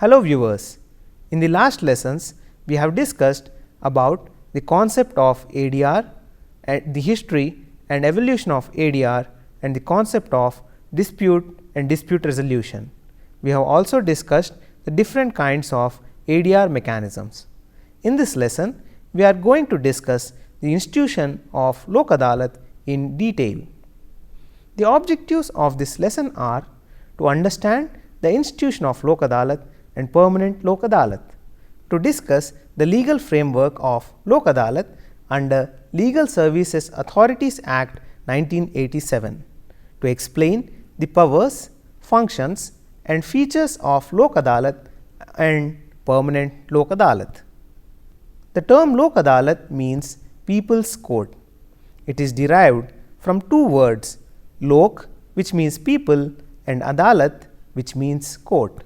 Hello viewers, in the last lessons we have discussed about the concept of ADR, the history and evolution of ADR and the concept of dispute and dispute resolution. We have also discussed the different kinds of ADR mechanisms. In this lesson, we are going to discuss the institution of Lok Adalat in detail. The objectives of this lesson are to understand the institution of Lok Adalat and permanent Lok Adalat, to discuss the legal framework of Lok Adalat under Legal Services Authorities Act 1987, to explain the powers, functions and features of Lok Adalat and permanent Lok Adalat. The term Lok Adalat means people's court. It is derived from two words, Lok, which means people, and Adalat, which means court.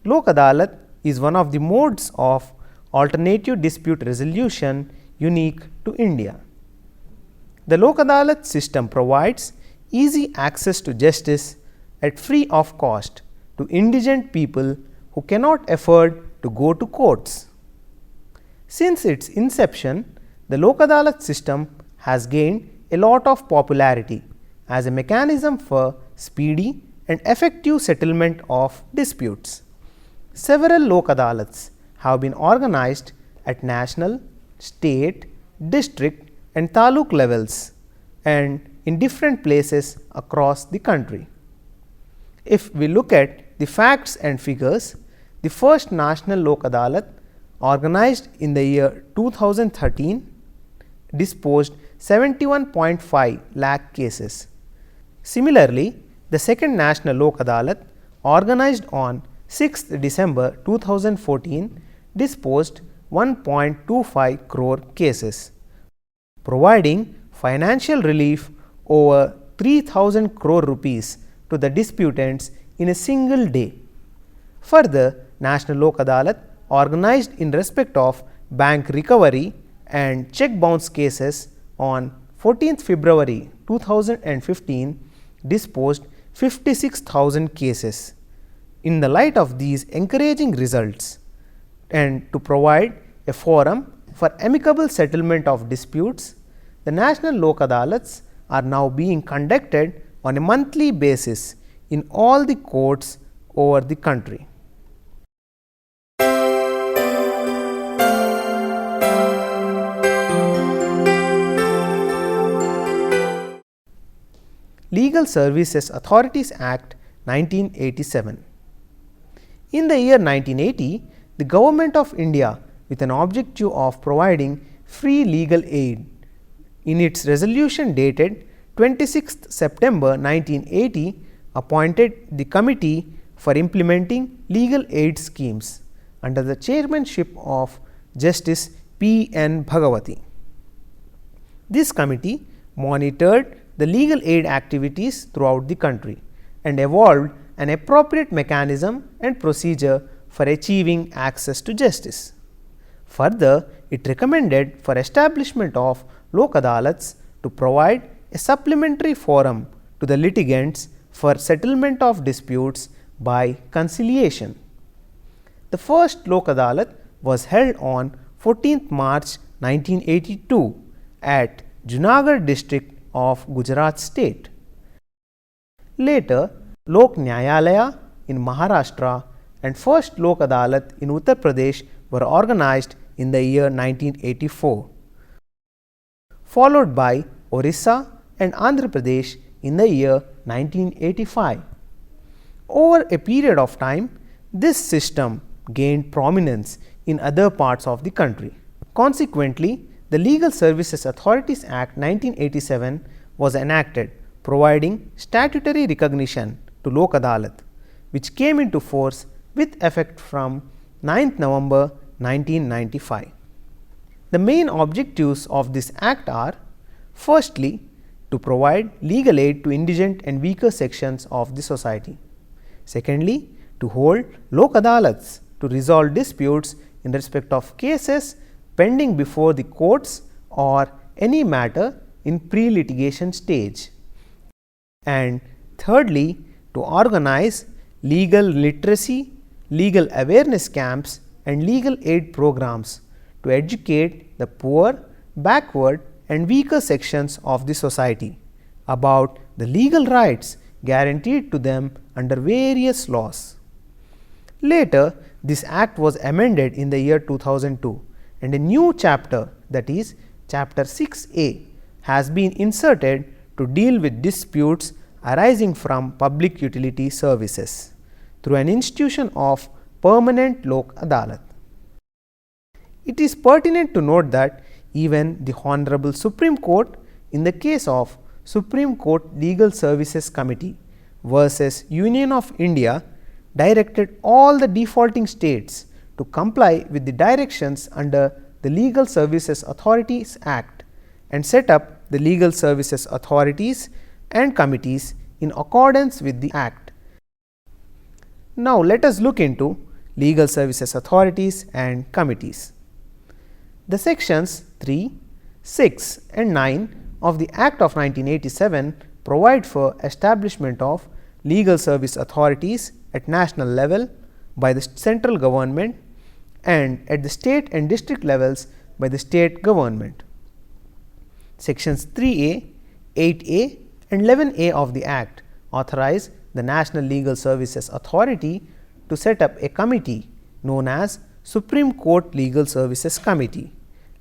Lok Adalat is one of the modes of alternative dispute resolution unique to India. The Lok Adalat system provides easy access to justice at free of cost to indigent people who cannot afford to go to courts. Since its inception, the Lok Adalat system has gained a lot of popularity as a mechanism for speedy and effective settlement of disputes. Several Lok Adalats have been organized at national, state, district and taluk levels and in different places across the country. If we look at the facts and figures, the first national Lok Adalat, organized in the year 2013, disposed 71.5 lakh cases. Similarly, the second national Lok Adalat, organized on 6th December 2014, disposed 1.25 crore cases, providing financial relief over 3000 crore rupees to the disputants in a single day. Further, National Lok Adalat, organized in respect of bank recovery and check bounce cases on 14th February 2015, disposed 56,000 cases. In the light of these encouraging results and to provide a forum for amicable settlement of disputes, the National Lok Adalats are now being conducted on a monthly basis in all the courts over the country. Legal Services Authorities Act 1987. In the year 1980, the Government of India, with an objective of providing free legal aid, in its resolution dated 26th September 1980, appointed the Committee for Implementing Legal Aid Schemes under the chairmanship of Justice P. N. Bhagawati. This committee monitored the legal aid activities throughout the country and evolved an appropriate mechanism and procedure for achieving access to justice. Further, it recommended for establishment of Lok Adalats to provide a supplementary forum to the litigants for settlement of disputes by conciliation. The first Lok Adalat was held on 14th March 1982 at Junagadh district of Gujarat state. Later, Lok Nyayalaya in Maharashtra and first Lok Adalat in Uttar Pradesh were organized in the year 1984, followed by Orissa and Andhra Pradesh in the year 1985. Over a period of time, this system gained prominence in other parts of the country. Consequently, the Legal Services Authorities Act 1987 was enacted, providing statutory recognition to Lok Adalat, which came into force with effect from 9th November 1995. The main objectives of this act are: firstly, to provide legal aid to indigent and weaker sections of the society; secondly, to hold Lok Adalats to resolve disputes in respect of cases pending before the courts or any matter in pre-litigation stage; and thirdly, to organize legal literacy legal awareness camps and legal aid programs to educate the poor, backward and weaker sections of the society about the legal rights guaranteed to them under various laws. Later, this act was amended in the year 2002 and a new chapter, that is chapter 6A, has been inserted to deal with disputes arising from public utility services through an institution of permanent Lok Adalat. It is pertinent to note that even the Honorable Supreme Court, in the case of Supreme Court Legal Services Committee versus Union of India, directed all the defaulting states to comply with the directions under the Legal Services Authorities Act and set up the legal services authorities and committees in accordance with the Act. Now, let us look into legal services authorities and committees. The sections 3, 6 and 9 of the Act of 1987 provide for establishment of legal service authorities at national level by the central government and at the state and district levels by the state government. Sections 3A, 8A and 11A of the Act authorize the National Legal Services Authority to set up a committee known as Supreme Court Legal Services Committee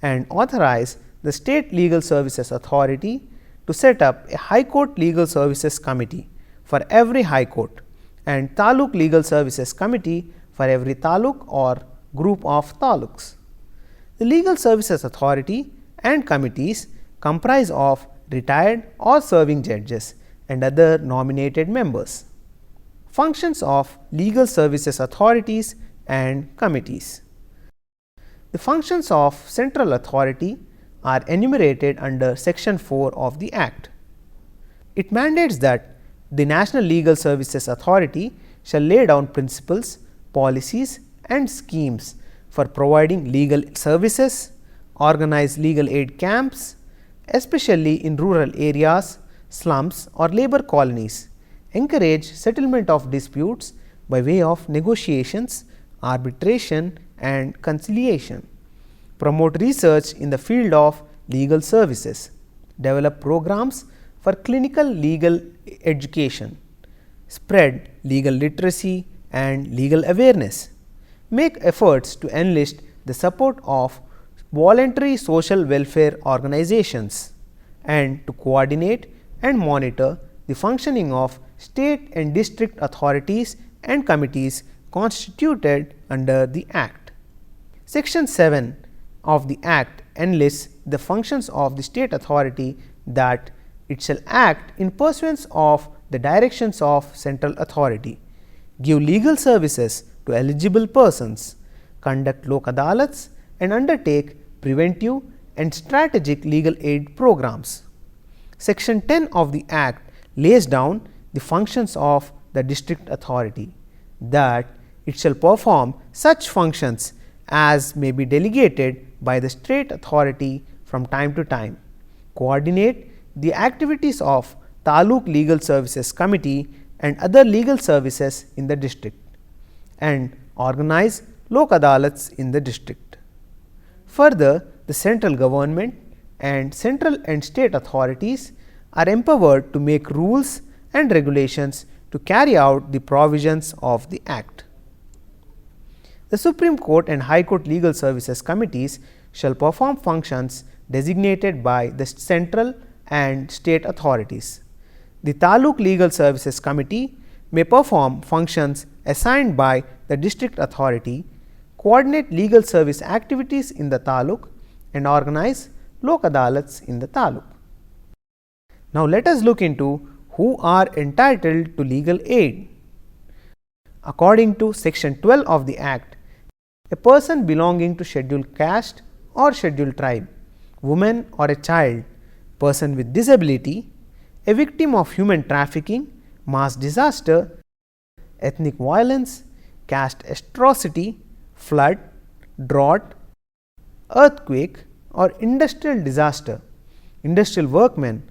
and authorize the State Legal Services Authority to set up a High Court Legal Services Committee for every High Court and Taluk Legal Services Committee for every taluk or group of taluks. The Legal Services Authority and committees comprise of retired or serving judges and other nominated members. Functions of legal services authorities and committees. The functions of central authority are enumerated under section 4 of the Act. It mandates that the National Legal Services Authority shall lay down principles, policies and schemes for providing legal services, organize legal aid camps, especially in rural areas, slums or labor colonies, encourage settlement of disputes by way of negotiations, arbitration and conciliation, promote research in the field of legal services, develop programs for clinical legal education, spread legal literacy and legal awareness, make efforts to enlist the support of voluntary social welfare organizations, and to coordinate and monitor the functioning of state and district authorities and committees constituted under the Act. Section 7 of the Act enlists the functions of the state authority that it shall act in pursuance of the directions of central authority, give legal services to eligible persons, conduct Lok Adalats and undertake preventive and strategic legal aid programs. Section 10 of the Act lays down the functions of the district authority, that it shall perform such functions as may be delegated by the state authority from time to time, coordinate the activities of Taluk Legal Services Committee and other legal services in the district, and organize Lok Adalats in the district. Further, the central government and central and state authorities are empowered to make rules and regulations to carry out the provisions of the Act. The Supreme Court and High Court Legal Services Committees shall perform functions designated by the central and state authorities. The Taluk Legal Services Committee may perform functions assigned by the district authority, coordinate legal service activities in the taluk and organize Lok Adalats in the taluk. Now, let us look into who are entitled to legal aid. According to section 12 of the Act, a person belonging to scheduled caste or scheduled tribe, woman or a child, person with disability, a victim of human trafficking, mass disaster, ethnic violence, caste atrocity, flood, drought, earthquake or industrial disaster, industrial workman,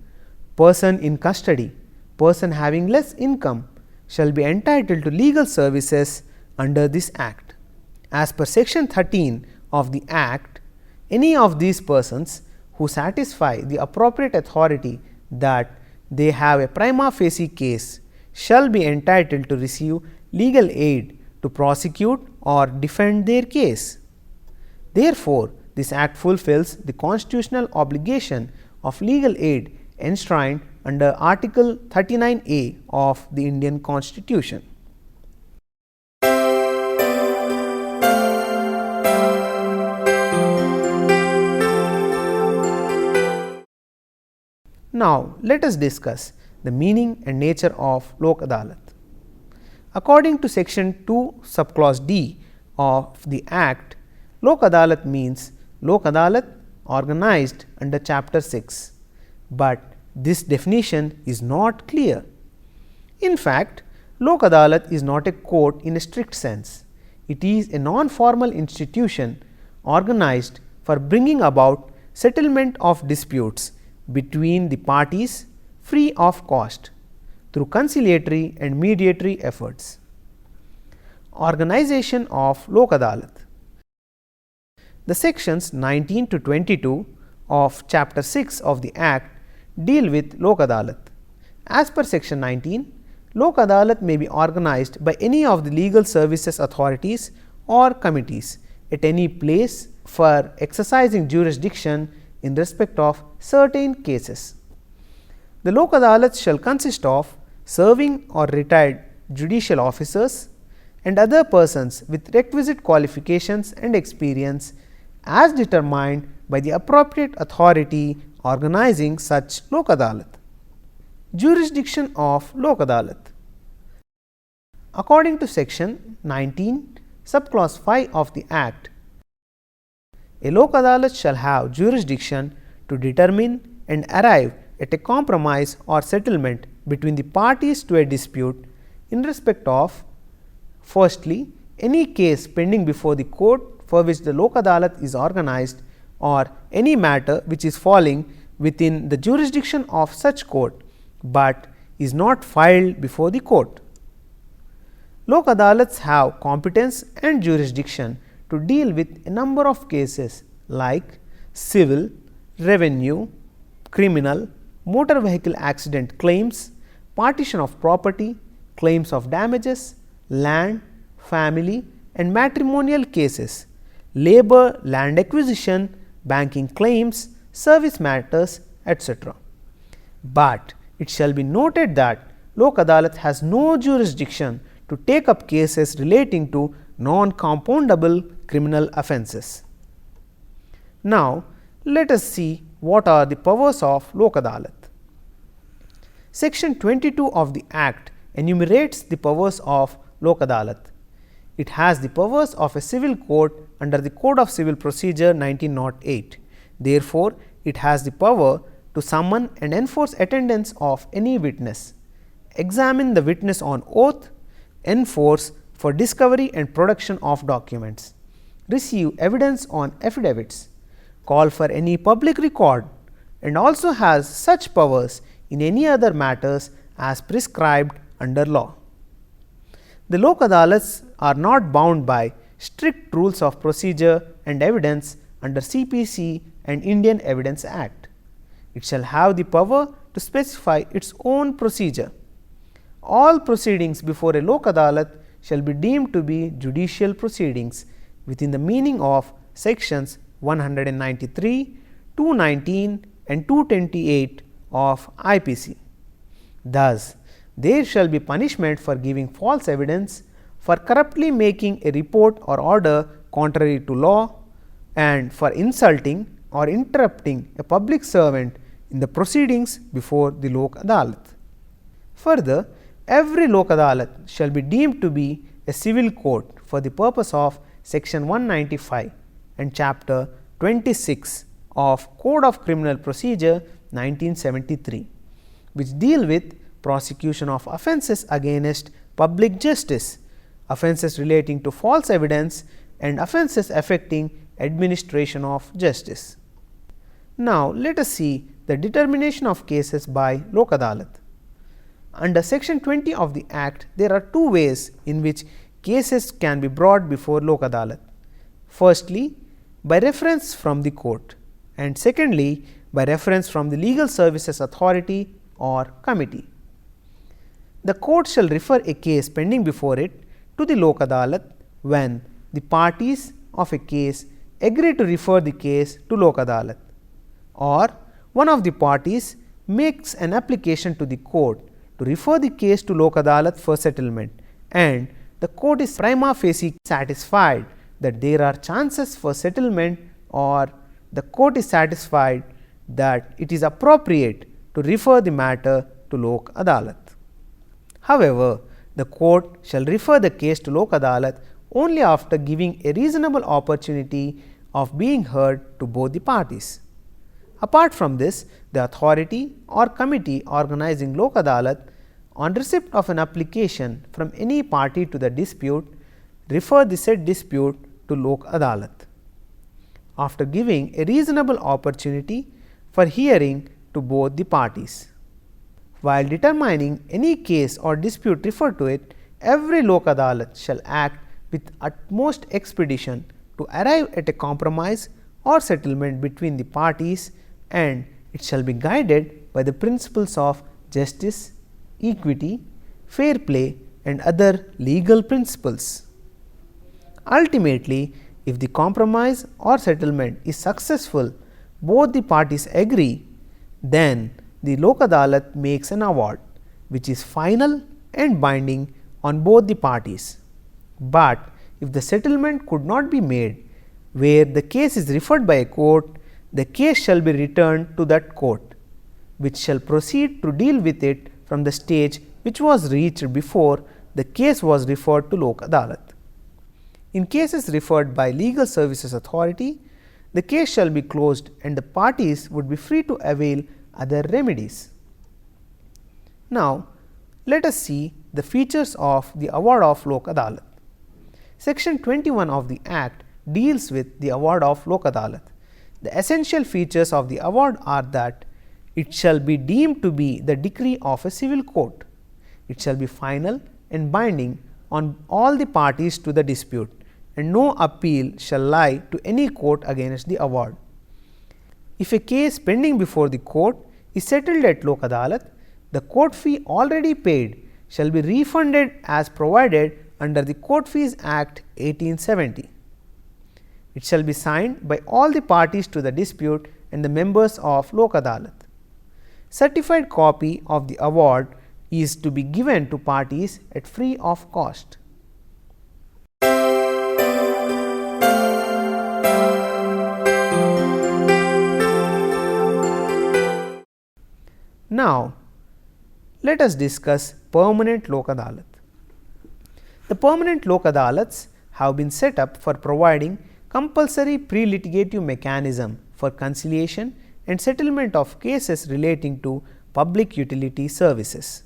person in custody, person having less income shall be entitled to legal services under this Act. As per Section 13 of the Act, any of these persons who satisfy the appropriate authority that they have a prima facie case shall be entitled to receive legal aid to prosecute or defend their case. Therefore, this Act fulfills the constitutional obligation of legal aid enshrined under Article 39A of the Indian Constitution. Now, let us discuss the meaning and nature of Lok Adalat. According to Section 2 subclause D of the Act, Lok Adalat means Lok Adalat organized under Chapter 6, but this definition is not clear. In fact, Lok Adalat is not a court in a strict sense. It is a non-formal institution organized for bringing about settlement of disputes between the parties free of cost through conciliatory and mediatory efforts. Organization of Lok Adalat. The sections 19 to 22 of Chapter 6 of the Act deal with Lok Adalat. As per Section 19, Lok Adalat may be organized by any of the legal services authorities or committees at any place for exercising jurisdiction in respect of certain cases. The Lok Adalat shall consist of serving or retired judicial officers and other persons with requisite qualifications and experience as determined by the appropriate authority organizing such Lok Adalat. Jurisdiction of Lok Adalat. According to Section 19, subclause 5 of the Act, a Lok Adalat shall have jurisdiction to determine and arrive at a compromise or settlement between the parties to a dispute in respect of, firstly, any case pending before the court for which the Lok Adalat is organized, or any matter which is falling within the jurisdiction of such court, but is not filed before the court. Lok Adalats have competence and jurisdiction to deal with a number of cases like civil, revenue, criminal, motor vehicle accident claims, partition of property, claims of damages, land, family and matrimonial cases, labor, land acquisition, banking claims, service matters, etc. But it shall be noted that Lok Adalat has no jurisdiction to take up cases relating to non-compoundable criminal offences. Now, let us see what are the powers of Lok Adalat. Section 22 of the Act enumerates the powers of Lok Adalat. It has the powers of a civil court under the Code of Civil Procedure 1908. Therefore, it has the power to summon and enforce attendance of any witness, examine the witness on oath, enforce for discovery and production of documents, receive evidence on affidavits, call for any public record, and also has such powers in any other matters as prescribed under law. The Lok Adalats are not bound by strict rules of procedure and evidence under CPC and Indian Evidence Act. It shall have the power to specify its own procedure. All proceedings before a Lok Adalat shall be deemed to be judicial proceedings within the meaning of sections 193, 219 and 228 of IPC. Thus, there shall be punishment for giving false evidence, for corruptly making a report or order contrary to law, and for insulting or interrupting a public servant in the proceedings before the Lok Adalat. Further, every Lok Adalat shall be deemed to be a civil court for the purpose of section 195 and chapter 26 of Code of Criminal Procedure 1973, which deal with prosecution of offences against public justice, offences relating to false evidence and offences affecting administration of justice. Now, let us see the determination of cases by Lok Adalat. Under section 20 of the Act, there are two ways in which cases can be brought before Lok Adalat. Firstly, by reference from the court, and secondly, by reference from the Legal Services Authority or committee. The court shall refer a case pending before it to the Lok Adalat when the parties of a case agree to refer the case to Lok Adalat, or one of the parties makes an application to the court to refer the case to Lok Adalat for settlement, and the court is prima facie satisfied that there are chances for settlement, or the court is satisfied that it is appropriate to refer the matter to Lok Adalat. However, the court shall refer the case to Lok Adalat only after giving a reasonable opportunity of being heard to both the parties. Apart from this, the authority or committee organizing Lok Adalat, on receipt of an application from any party to the dispute, refer the said dispute to Lok Adalat, after giving a reasonable opportunity for hearing to both the parties. While determining any case or dispute referred to it, every Lok Adalat shall act with utmost expedition to arrive at a compromise or settlement between the parties, and it shall be guided by the principles of justice, equity, fair play and other legal principles. Ultimately, if the compromise or settlement is successful, both the parties agree, then the Lok Adalat makes an award, which is final and binding on both the parties. But if the settlement could not be made where the case is referred by a court, the case shall be returned to that court, which shall proceed to deal with it from the stage which was reached before the case was referred to Lok Adalat. In cases referred by Legal Services Authority, the case shall be closed and the parties would be free to avail other remedies. Now, let us see the features of the award of Lok Adalat. Section 21 of the Act deals with the award of Lok Adalat. The essential features of the award are that it shall be deemed to be the decree of a civil court. It shall be final and binding on all the parties to the dispute, and no appeal shall lie to any court against the award. If a case pending before the court is settled at Lok Adalat, the court fee already paid shall be refunded as provided under the Court Fees Act 1870. It shall be signed by all the parties to the dispute and the members of Lok Adalat. Certified copy of the award is to be given to parties at free of cost. Now, let us discuss permanent Lok Adalat. The permanent Lok Adalats have been set up for providing compulsory pre-litigative mechanism for conciliation and settlement of cases relating to public utility services.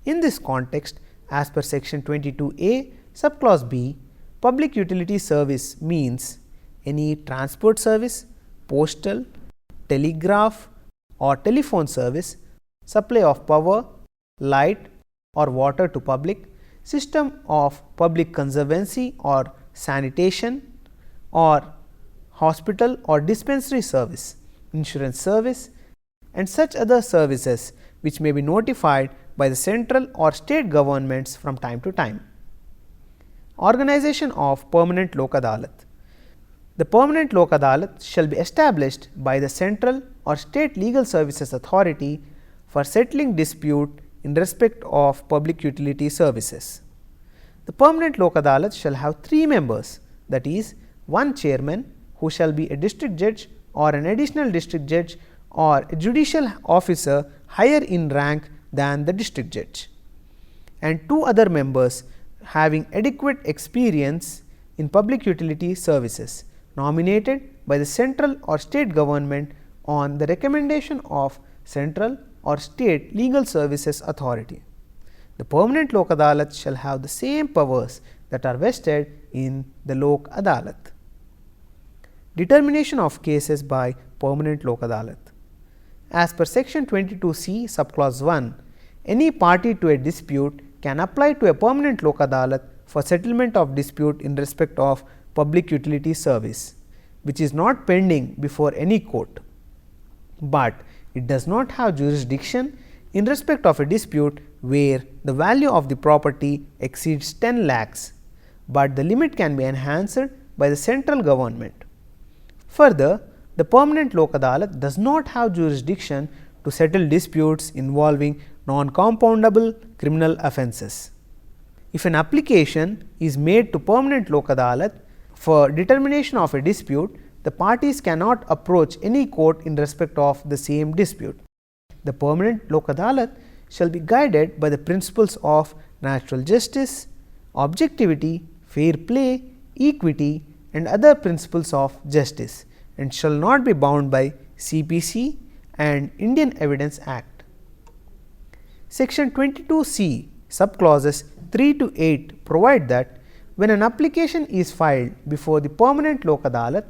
In this context, as per section 22A subclause B, public utility service means any transport service, postal, telegraph or telephone service, supply of power, light or water to public, system of public conservancy or sanitation, or hospital or dispensary service, insurance service and such other services which may be notified by the central or state governments from time to time. Organization of permanent Lok Adalat. The permanent Lok Adalat shall be established by the central or state legal services authority for settling dispute in respect of public utility services. The permanent Lok Adalat shall have 3 members, that is, one chairman who shall be a district judge or an additional district judge or a judicial officer higher in rank than the district judge, and 2 other members having adequate experience in public utility services nominated by the central or state government on the recommendation of central or state legal services authority. The permanent Lok Adalat shall have the same powers that are vested in the Lok Adalat. Determination of cases by permanent Lok Adalat. As per section 22C subclause 1, any party to a dispute can apply to a permanent Lok Adalat for settlement of dispute in respect of public utility service, which is not pending before any court, but it does not have jurisdiction in respect of a dispute where the value of the property exceeds 10 lakhs, but the limit can be enhanced by the central government. Further, the permanent Lok Adalat does not have jurisdiction to settle disputes involving non-compoundable criminal offences. If an application is made to permanent Lok Adalat for determination of a dispute, the parties cannot approach any court in respect of the same dispute. The permanent Lok Adalat shall be guided by the principles of natural justice, objectivity, fair play, equity and other principles of justice, and shall not be bound by CPC and Indian Evidence Act. Section 22C subclauses 3 to 8 provide that when an application is filed before the permanent Lok Adalat,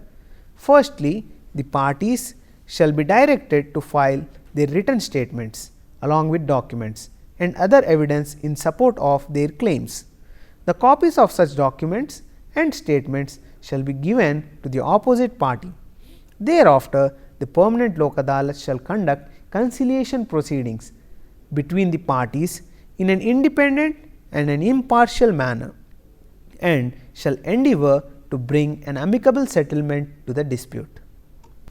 firstly, the parties shall be directed to file their written statements along with documents and other evidence in support of their claims. The copies of such documents and statements shall be given to the opposite party. Thereafter, the permanent Lok Adalat shall conduct conciliation proceedings between the parties in an independent and an impartial manner, and shall endeavour to bring an amicable settlement to the dispute.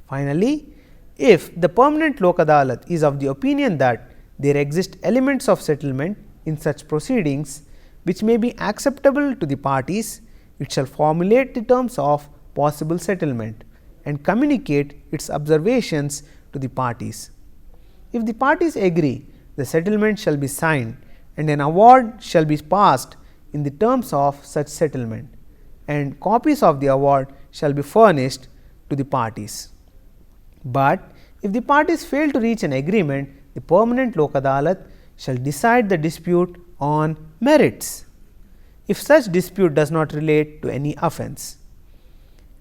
Finally, if the permanent Lok Adalat is of the opinion that there exist elements of settlement in such proceedings which may be acceptable to the parties, it shall formulate the terms of possible settlement and communicate its observations to the parties. If the parties agree, the settlement shall be signed and an award shall be passed in the terms of such settlement, and copies of the award shall be furnished to the parties. But if the parties fail to reach an agreement, the permanent Lok Adalat shall decide the dispute on merits, if such dispute does not relate to any offence.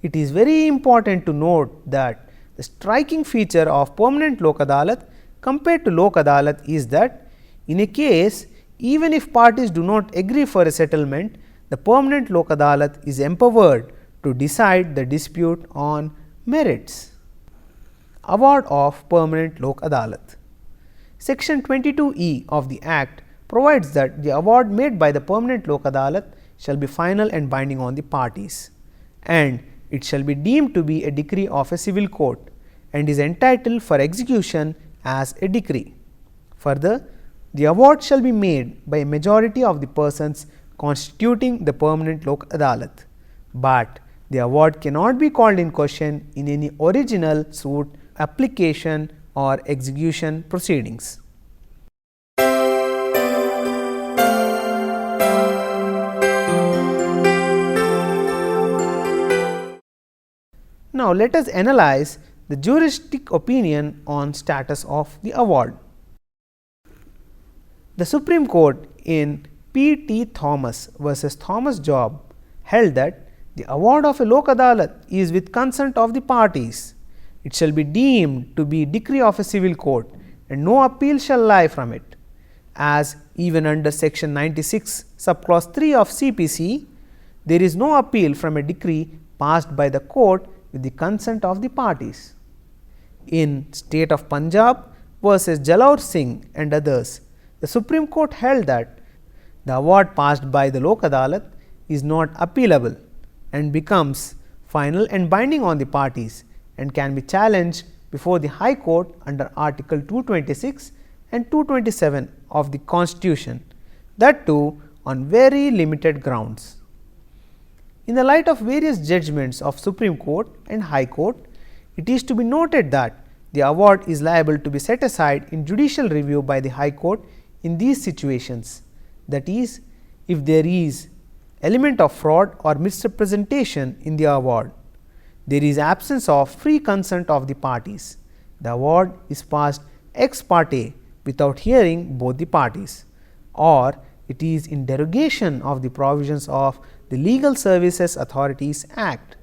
It is very important to note that the striking feature of permanent Lok Adalat compared to Lok Adalat is that in a case, even if parties do not agree for a settlement, the permanent Lok Adalat is empowered to decide the dispute on merits. Award of permanent Lok Adalat. Section 22E of the Act provides that the award made by the permanent Lok Adalat shall be final and binding on the parties, and it shall be deemed to be a decree of a civil court and is entitled for execution as a decree. Further, the award shall be made by a majority of the persons constituting the permanent Lok Adalat, but the award cannot be called in question in any original suit, application or execution proceedings. Now, let us analyze the juristic opinion on status of the award. The Supreme Court in P. T. Thomas versus Thomas Job held that the award of a Lok Adalat is with consent of the parties. It shall be deemed to be decree of a civil court and no appeal shall lie from it, as even under section 96 subclause 3 of CPC, there is no appeal from a decree passed by the court with the consent of the parties. In State of Punjab versus Jalaur Singh and others, the Supreme Court held that the award passed by the Lok Adalat is not appealable and becomes final and binding on the parties and can be challenged before the High Court under Article 226 and 227 of the Constitution, that too on very limited grounds. In the light of various judgments of Supreme Court and High Court, it is to be noted that the award is liable to be set aside in judicial review by the High Court in these situations, that is, if there is element of fraud or misrepresentation in the award, there is absence of free consent of the parties, the award is passed ex parte without hearing both the parties, or it is in derogation of the provisions of the Legal Services Authorities Act.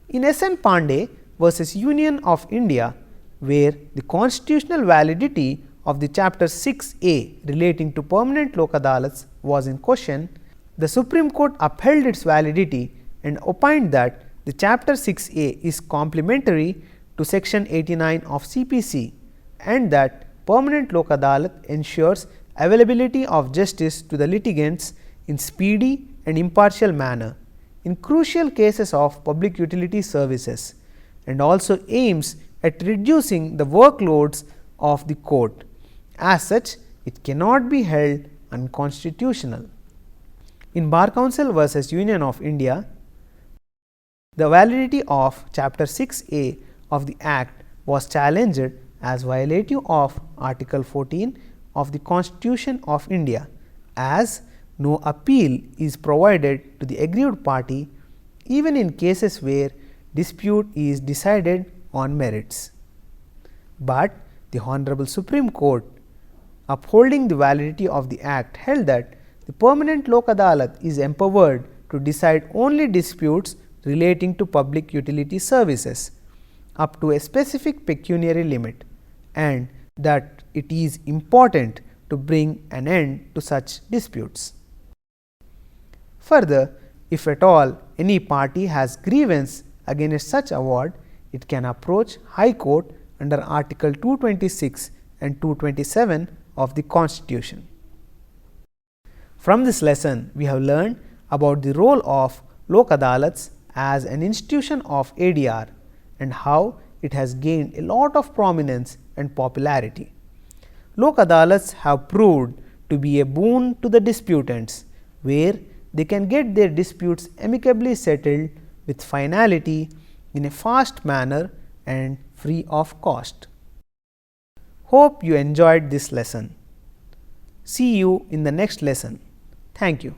In S. N. Pandey versus Union of India, where the constitutional validity of the chapter 6A relating to permanent Lok Adalats was in question, The Supreme Court upheld its validity and opined that the Chapter 6A is complementary to Section 89 of CPC and that permanent Lok Adalat ensures availability of justice to the litigants in speedy and impartial manner in crucial cases of public utility services, and also aims at reducing the workloads of the court. As such, it cannot be held unconstitutional. In Bar Council versus Union of India, the validity of Chapter 6A of the Act was challenged as violative of Article 14 of the Constitution of India, as no appeal is provided to the aggrieved party even in cases where dispute is decided on merits. But the Honorable Supreme Court, upholding the validity of the Act, held that the permanent Lok Adalat is empowered to decide only disputes relating to public utility services up to a specific pecuniary limit, and that it is important to bring an end to such disputes. Further, if at all any party has grievance against such award, it can approach High Court under Article 226 and 227 of the Constitution. From this lesson, we have learned about the role of Lok Adalats as an institution of ADR and how it has gained a lot of prominence and popularity. Lok Adalats have proved to be a boon to the disputants, where they can get their disputes amicably settled with finality in a fast manner and free of cost. Hope you enjoyed this lesson. See you in the next lesson. Thank you.